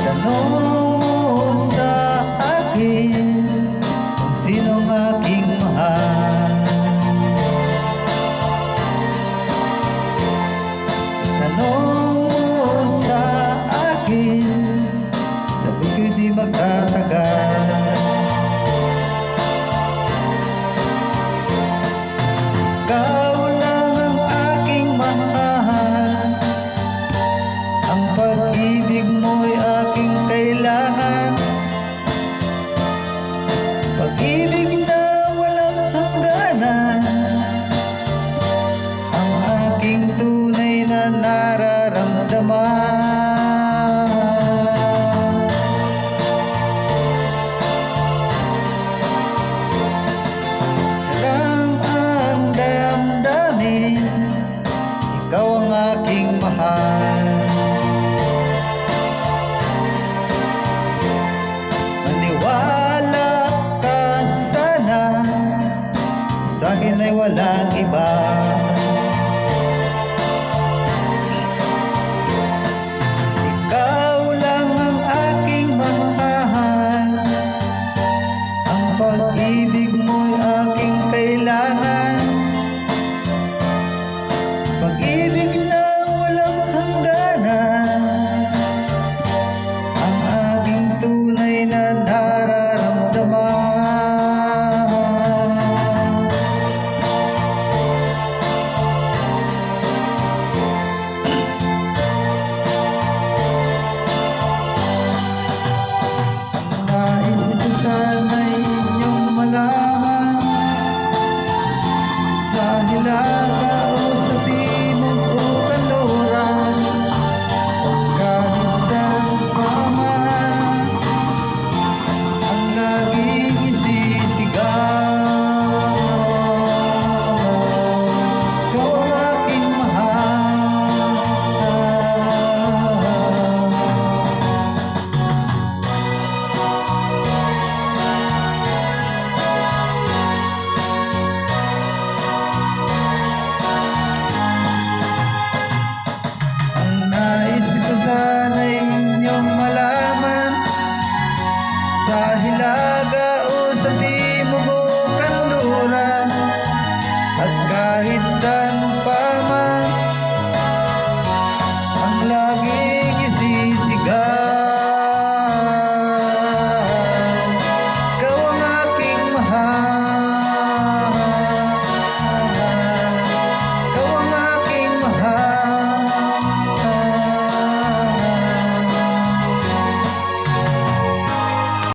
Tanong mo sa akin kung sinong aking mahal. Tanong mo sa akin, sabi ko di magtatagal. Ikaw lang ang aking mahal, ang pag-ibig mo'y aking kailangan. Pag-ibig na walang hangganan, ang aking tunay na nararamdaman. Sagang ang damdamin, ikaw ang aking mahal. Maniwala ka sana, sa'kin ay walang iba.